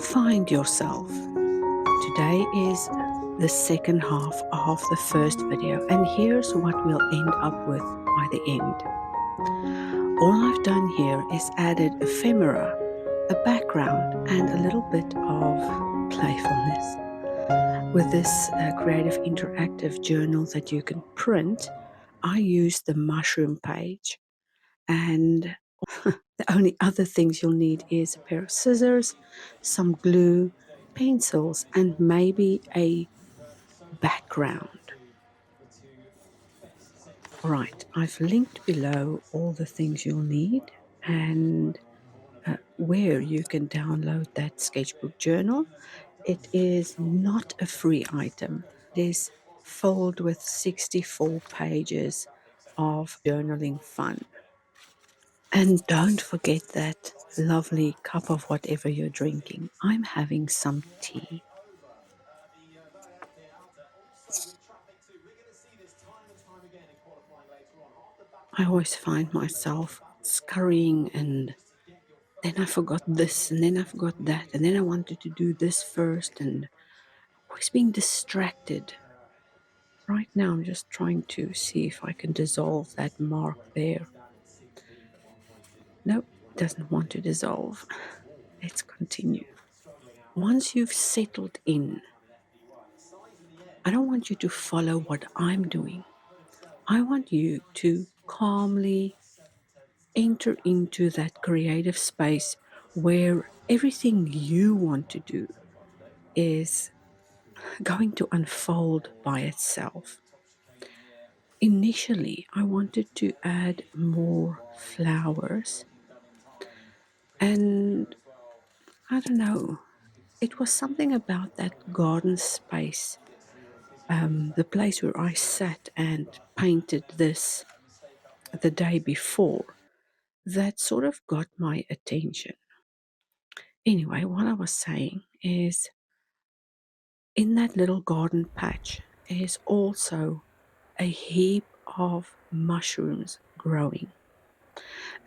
Find yourself. Today is the second half of the first video, and here's what we'll end up with by the end. All I've done here is added ephemera, a background, and a little bit of playfulness. With this creative interactive journal that you can print, I used the mushroom page, and the only other things you'll need is a pair of scissors, some glue, pencils, and maybe a background. All right, I've linked below all the things you'll need and where you can download that sketchbook journal. It is not a free item. It is filled with 64 pages of journaling fun. And don't forget that lovely cup of whatever you're drinking. I'm having some tea. I always find myself scurrying, and then I forgot this and then I forgot that, and then I wanted to do this first, and always being distracted. Right now I'm just trying to see if I can dissolve that mark there. Nope, doesn't want to dissolve. Let's continue. Once you've settled in, I don't want you to follow what I'm doing. I want you to calmly enter into that creative space where everything you want to do is going to unfold by itself. Initially, I wanted to add more flowers, and I don't know, it was something about that garden space, the place where I sat and painted this the day before, that sort of got my attention. Anyway, what I was saying is, in that little garden patch is also a heap of mushrooms growing.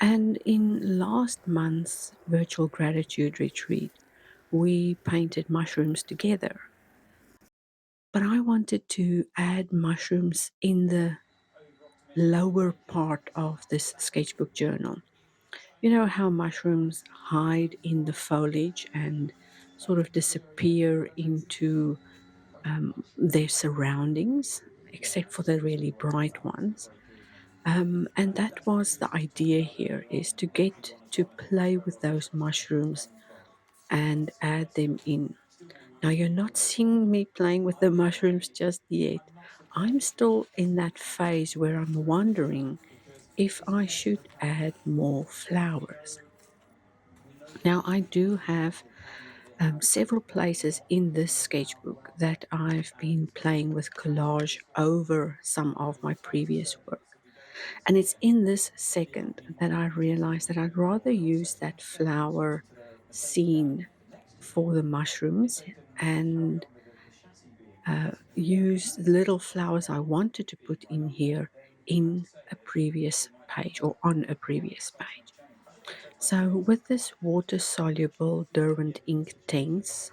And in last month's virtual gratitude retreat, we painted mushrooms together. But I wanted to add mushrooms in the lower part of this sketchbook journal. You know how mushrooms hide in the foliage and sort of disappear into their surroundings, except for the really bright ones. And that was the idea here, is to get to play with those mushrooms and add them in. Now, you're not seeing me playing with the mushrooms just yet. I'm still in that phase where I'm wondering if I should add more flowers. Now, I do have several places in this sketchbook that I've been playing with collage over some of my previous work. And it's in this second that I realized that I'd rather use that flower scene for the mushrooms and use the little flowers I wanted to put in here in a previous page or on a previous page. So with this water-soluble Derwent ink tints,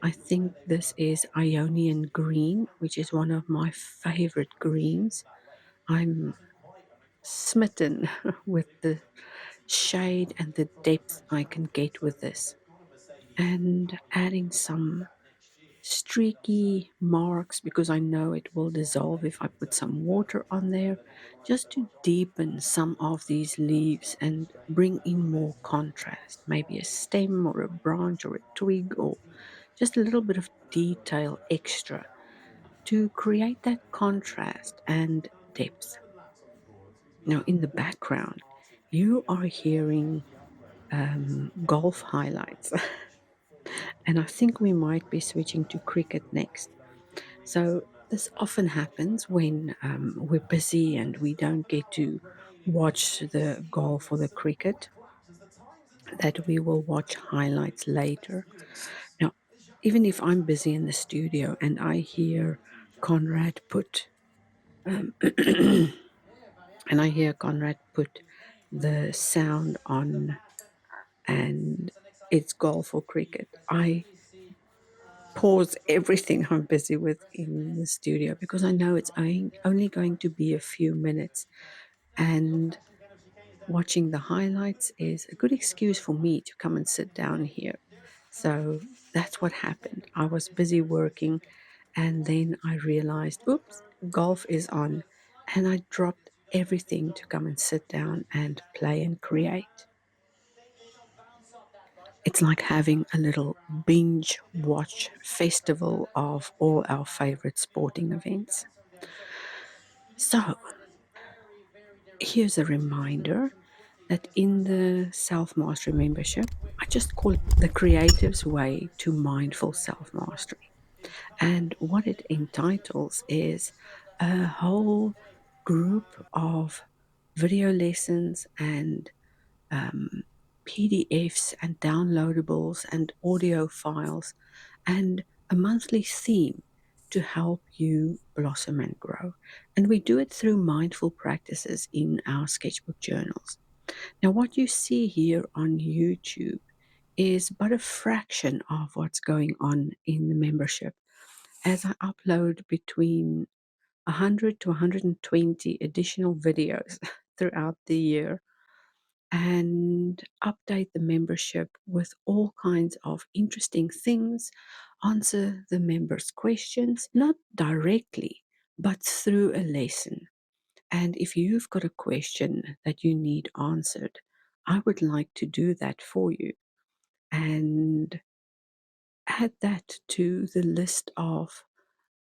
I think this is Ionian green, which is one of my favorite greens. I'm smitten with the shade and the depth I can get with this. And adding some streaky marks, because I know it will dissolve if I put some water on there, just to deepen some of these leaves and bring in more contrast. Maybe a stem or a branch or a twig, or just a little bit of detail extra to create that contrast and depth. Now, in the background, you are hearing golf highlights, and I think we might be switching to cricket next. So, this often happens when we're busy and we don't get to watch the golf or the cricket, that we will watch highlights later. Now, even if I'm busy in the studio and I hear Conrad put and I hear Conrad put the sound on, and it's golf or cricket. I pause everything I'm busy with in the studio because I know it's only going to be a few minutes. And watching the highlights is a good excuse for me to come and sit down here. So that's what happened. I was busy working, and then I realized, oops, golf is on. And I dropped everything to come and sit down and play and create. It's like having a little binge watch festival of all our favorite sporting events. So, here's a reminder that in the Self Mastery membership, I just call it the Creative's Way to Mindful Self Mastery. And what it entitles is a whole group of video lessons and um, PDFs and downloadables and audio files and a monthly theme to help you blossom and grow. And we do it through mindful practices in our sketchbook journals. Now, what you see here on YouTube is but a fraction of what's going on in the membership, as I upload between 100 to 120 additional videos throughout the year and update the membership with all kinds of interesting things, answer the members' questions, not directly, but through a lesson. And if you've got a question that you need answered, I would like to do that for you and add that to the list of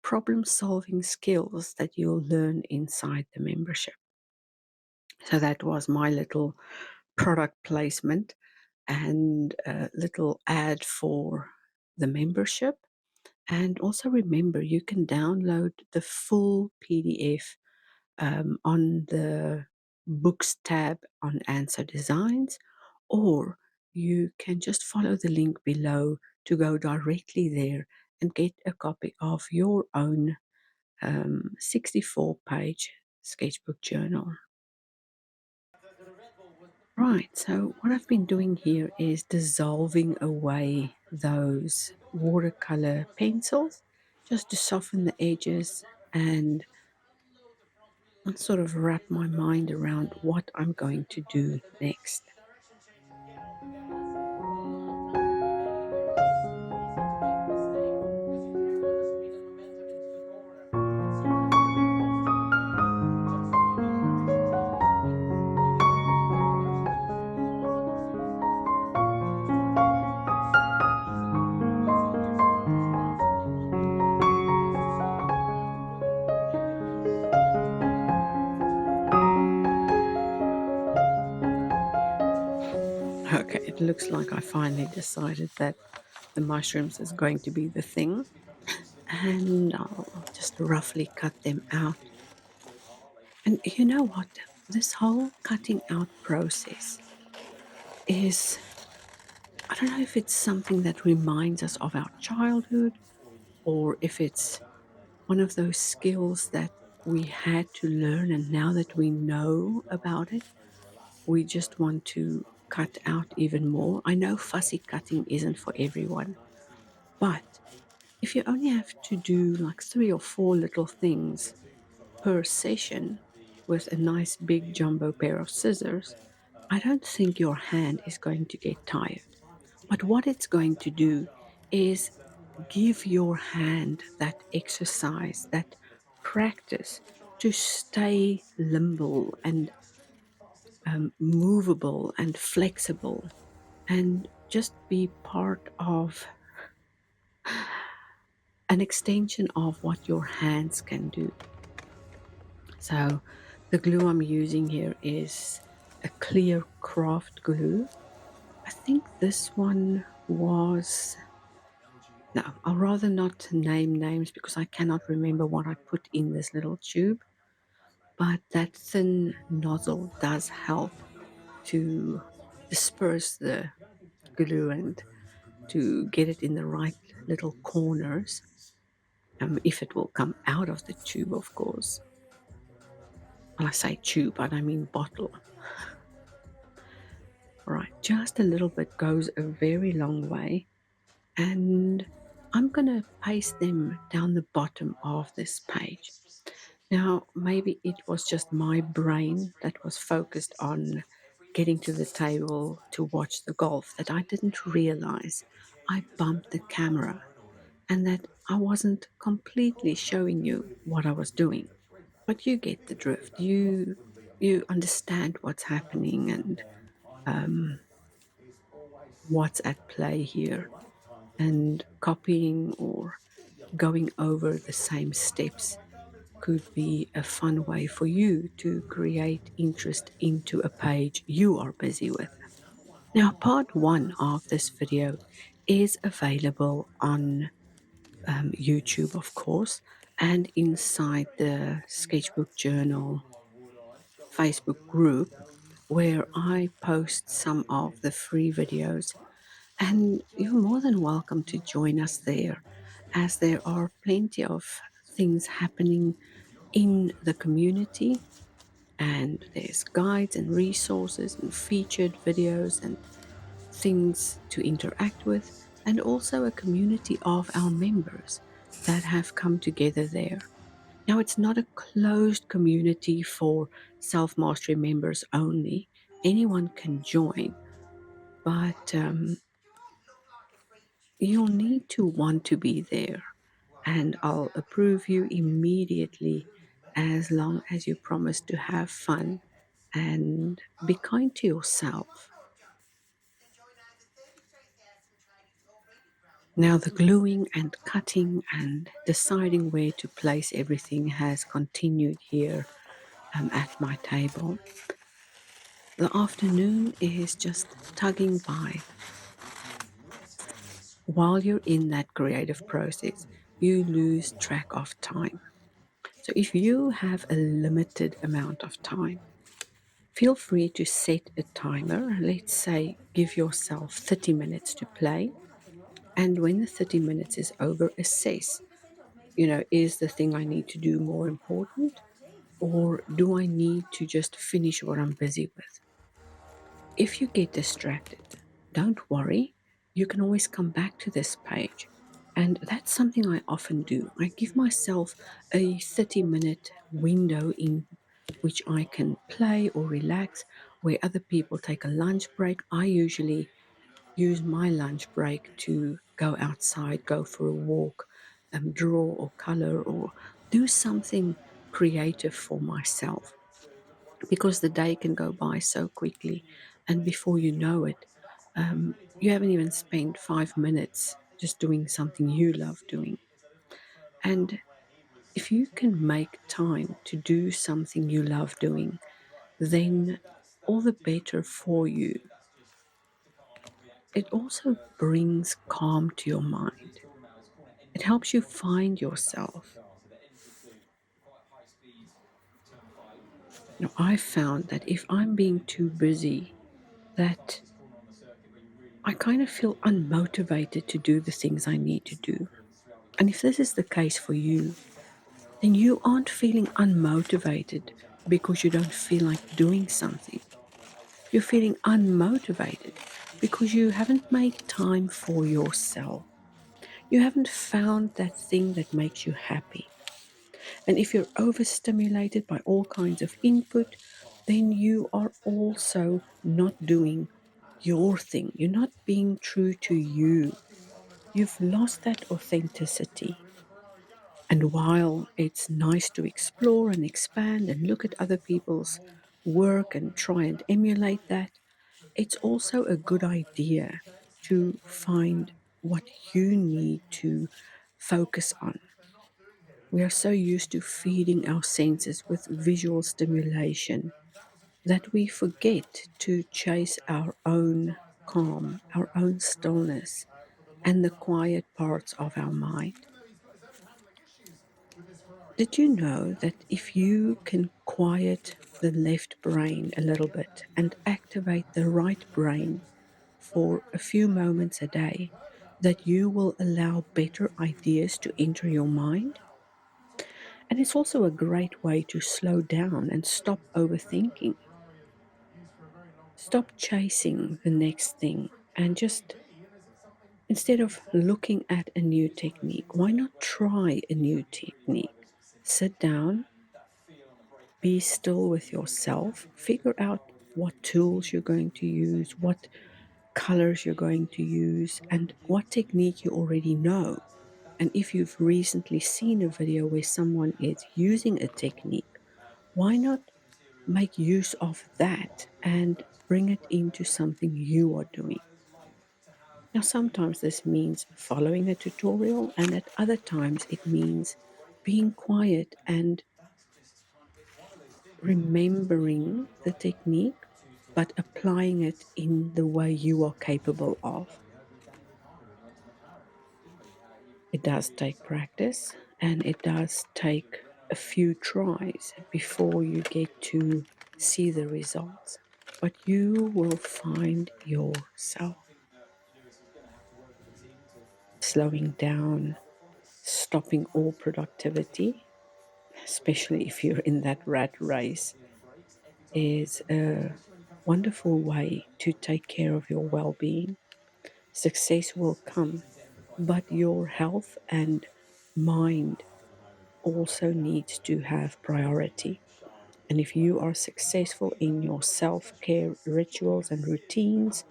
problem solving skills that you'll learn inside the membership. So that was my little product placement and a little ad for the membership. And also remember, you can download the full PDF on the Books tab on Answer Designs, or you can just follow the link below to go directly there and get a copy of your own 64-page sketchbook journal. Right, so what I've been doing here is dissolving away those watercolor pencils just to soften the edges and sort of wrap my mind around what I'm going to do next. Okay, it looks like I finally decided that the mushrooms is going to be the thing, and I'll just roughly cut them out. And you know what? This whole cutting out process is, I don't know if it's something that reminds us of our childhood or if it's one of those skills that we had to learn, and now that we know about it, we just want to cut out even more. I know fussy cutting isn't for everyone, but if you only have to do like 3 or 4 little things per session with a nice big jumbo pair of scissors, I don't think your hand is going to get tired. But what it's going to do is give your hand that exercise, that practice to stay limber and movable and flexible and just be part of an extension of what your hands can do. So the glue I'm using here is a clear craft glue. I think this one was, no, I'll rather not name names because I cannot remember what I put in this little tube, but that thin nozzle does help to disperse the glue and to get it in the right little corners, if it will come out of the tube, of course. When I say tube, I don't mean bottle. Right, just a little bit goes a very long way. And I'm going to paste them down the bottom of this page. Now, maybe it was just my brain that was focused on getting to the table to watch the golf that I didn't realize I bumped the camera and that I wasn't completely showing you what I was doing. But you get the drift. You understand what's happening and um, what's at play here. And copying or going over the same steps could be a fun way for you to create interest into a page you are busy with. Now, part one of this video is available on YouTube, of course, and inside the Sketchbook Journal Facebook group where I post some of the free videos. And you're more than welcome to join us there, as there are plenty of things happening in the community. And there's guides and resources and featured videos and things to interact with, and also a community of our members that have come together there. Now, it's not a closed community for self mastery members only. Anyone can join, but you'll need to want to be there. And I'll approve you immediately as long as you promise to have fun and be kind to yourself. Now, the gluing and cutting and deciding where to place everything has continued here at my table. The afternoon is just tugging by. While you're in that creative process, you lose track of time. So, if you have a limited amount of time, feel free to set a timer. Let's say give yourself 30 minutes to play. And when the 30 minutes is over, assess, is the thing I need to do more important? Or do I need to just finish what I'm busy with? If you get distracted, don't worry. You can always come back to this page. And that's something I often do. I give myself a 30-minute window in which I can play or relax, where other people take a lunch break. I usually use my lunch break to go outside, go for a walk, draw or color or do something creative for myself, because the day can go by so quickly. And before you know it, you haven't even spent 5 minutes just doing something you love doing. And if you can make time to do something you love doing, then all the better for you. It also brings calm to your mind. It helps you find yourself. I found that if I'm being too busy, that I kind of feel unmotivated to do the things I need to do. And if this is the case for you, then you aren't feeling unmotivated because you don't feel like doing something. You're feeling unmotivated because you haven't made time for yourself. You haven't found that thing that makes you happy. And if you're overstimulated by all kinds of input, then you are also not doing your thing. You're not being true to you. You've lost that authenticity. And while it's nice to explore and expand and look at other people's work and try and emulate that, it's also a good idea to find what you need to focus on. We are so used to feeding our senses with visual stimulation that we forget to chase our own calm, our own stillness, and the quiet parts of our mind. Did you know that if you can quiet the left brain a little bit and activate the right brain for a few moments a day, that you will allow better ideas to enter your mind? And it's also a great way to slow down and stop overthinking. Stop chasing the next thing and just, instead of looking at a new technique, why not try a new technique? Sit down, be still with yourself, figure out what tools you're going to use, what colors you're going to use, and what technique you already know. And if you've recently seen a video where someone is using a technique, why not make use of that and bring it into something you are doing? Now, sometimes this means following a tutorial, and at other times it means being quiet and remembering the technique, but applying it in the way you are capable of. It does take practice and it does take a few tries before you get to see the results, but you will find yourself slowing down, stopping all productivity, especially if you're in that rat race, is a wonderful way to take care of your well being. Success will come, but your health and mind also needs to have priority. And if you are successful in your self care rituals and routines,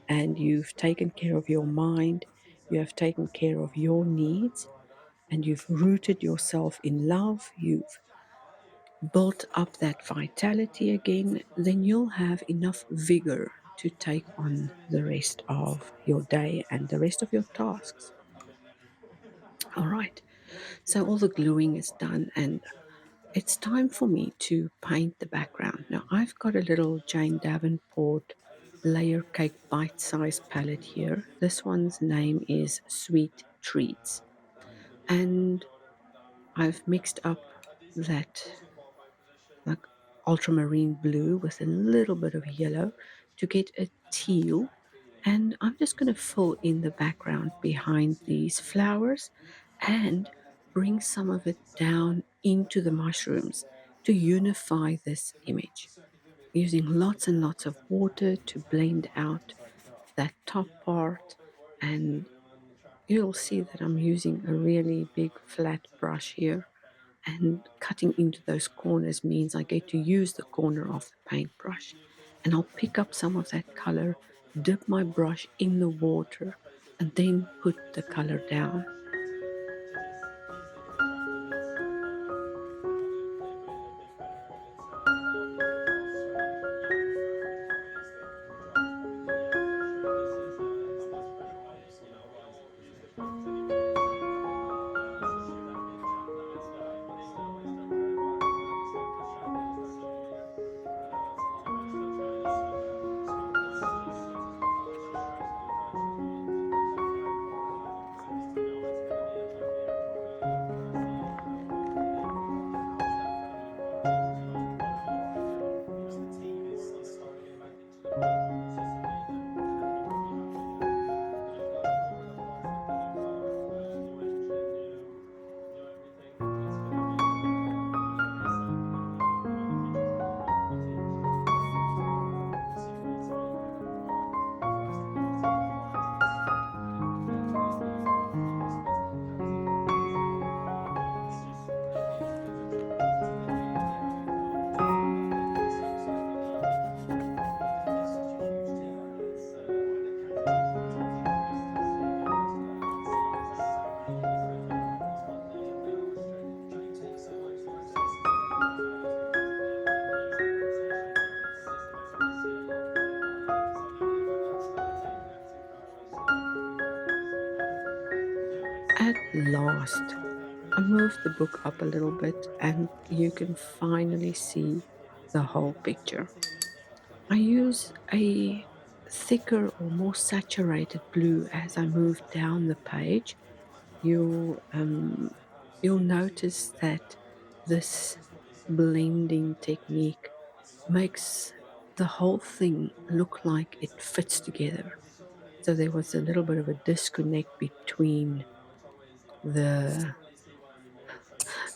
and you've taken care of your mind, you have taken care of your needs, and you've rooted yourself in love, you've built up that vitality again, then you'll have enough vigor to take on the rest of your day and the rest of your tasks. All right, so all the gluing is done, and it's time for me to paint the background. Now, I've got a little Jane Davenport layer cake bite size palette here. This one's name is Sweet Treats, and I've mixed up that like ultramarine blue with a little bit of yellow to get a teal. And I'm just going to fill in the background behind these flowers and bring some of it down into the mushrooms to unify this image, using lots and lots of water to blend out that top part. And you'll see that I'm using a really big flat brush here, and cutting into those corners means I get to use the corner of the paintbrush. And I'll pick up some of that color, dip my brush in the water, and then put the color down. At last, I moved the book up a little bit and you can finally see the whole picture. I use a thicker or more saturated blue as I move down the page. You'll notice that this blending technique makes the whole thing look like it fits together. So there was a little bit of a disconnect between the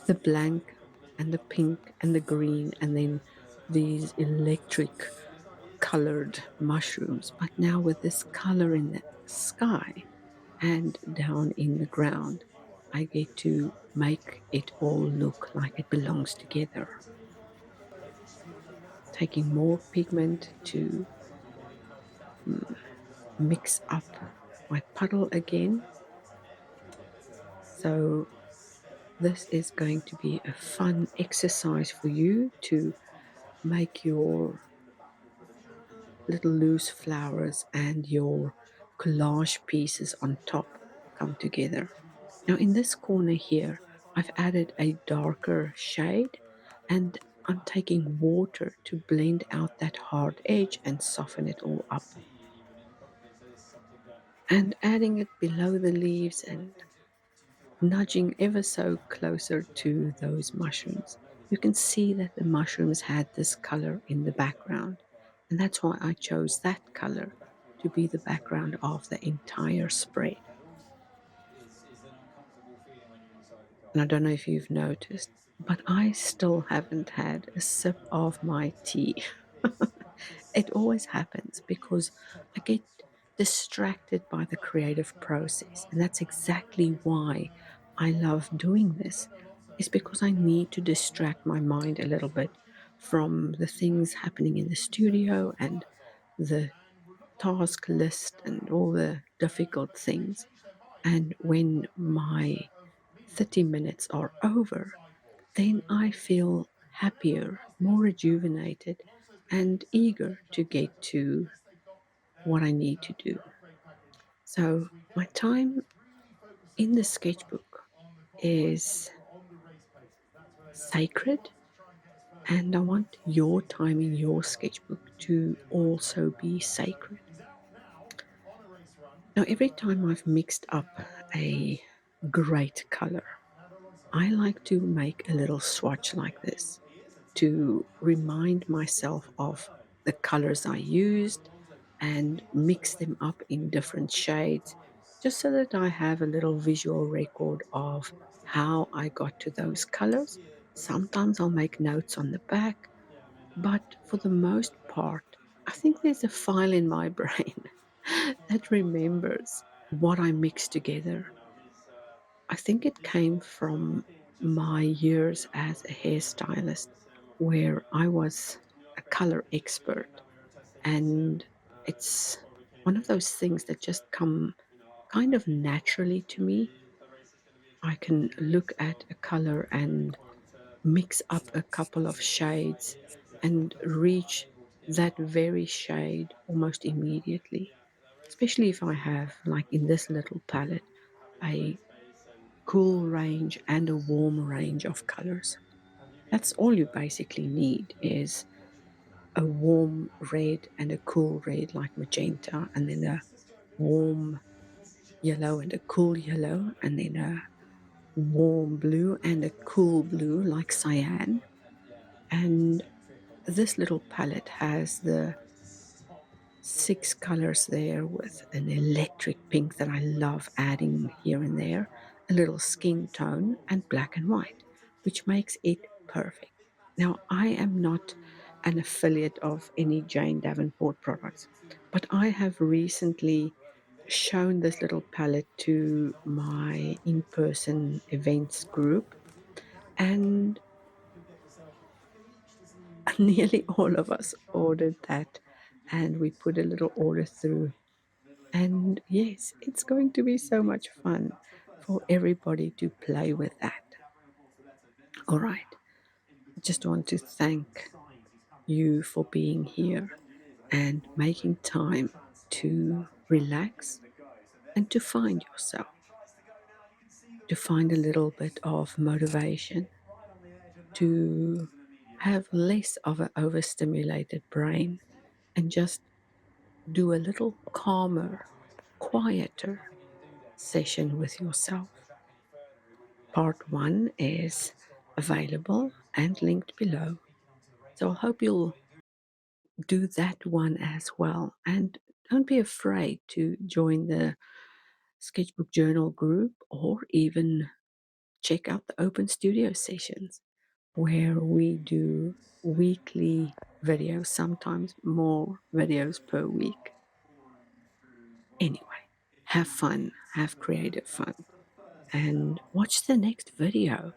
the blank and the pink and the green, and then these electric colored mushrooms, but now with this color in the sky and down in the ground, I get to make it all look like it belongs together. Taking more pigment to mix up my puddle again. So this is going to be a fun exercise for you to make your little loose flowers and your collage pieces on top come together. Now in this corner here, I've added a darker shade and I'm taking water to blend out that hard edge and soften it all up. And adding it below the leaves and nudging ever so closer to those mushrooms. You can see that the mushrooms had this color in the background, and that's why I chose that color to be the background of the entire spread. And I don't know if you've noticed, but I still haven't had a sip of my tea. It always happens because I get distracted by the creative process. And that's exactly why I love doing this, is because I need to distract my mind a little bit from the things happening in the studio and the task list and all the difficult things. And when my 30 minutes are over, then I feel happier, more rejuvenated, and eager to get to what I need to do. So, my time in the sketchbook is sacred, and I want your time in your sketchbook to also be sacred. Now, every time I've mixed up a great color, I like to make a little swatch like this to remind myself of the colors I used and mix them up in different shades, just so that I have a little visual record of how I got to those colors. Sometimes I'll make notes on the back, but for the most part, I think there's a file in my brain that remembers what I mixed together. I think it came from my years as a hairstylist, where I was a color expert. And it's one of those things that just come kind of naturally to me. I can look at a color and mix up a couple of shades and reach that very shade almost immediately, especially if I have, like in this little palette, a cool range and a warm range of colors. That's all you basically need is a warm red and a cool red like magenta, and then a warm yellow and a cool yellow, and then a warm blue and a cool blue like cyan. And this little palette has the 6 colors there with an electric pink that I love adding here and there, a little skin tone, and black and white, which makes it perfect. Now, I am not an affiliate of any Jane Davenport products, but I have recently shown this little palette to my in person events group, and nearly all of us ordered that. And we put a little order through. And yes, it's going to be so much fun for everybody to play with that. All right. I just want to thank you for being here and making time to relax and to find yourself, to find a little bit of motivation, to have less of an overstimulated brain and just do a little calmer, quieter session with yourself. Part one is available and linked below. So I hope you'll do that one as well. And don't be afraid to join the Sketchbook Journal group or even check out the open studio sessions. where we do weekly videos, sometimes more videos per week. Anyway, have fun, have creative fun, and watch the next video.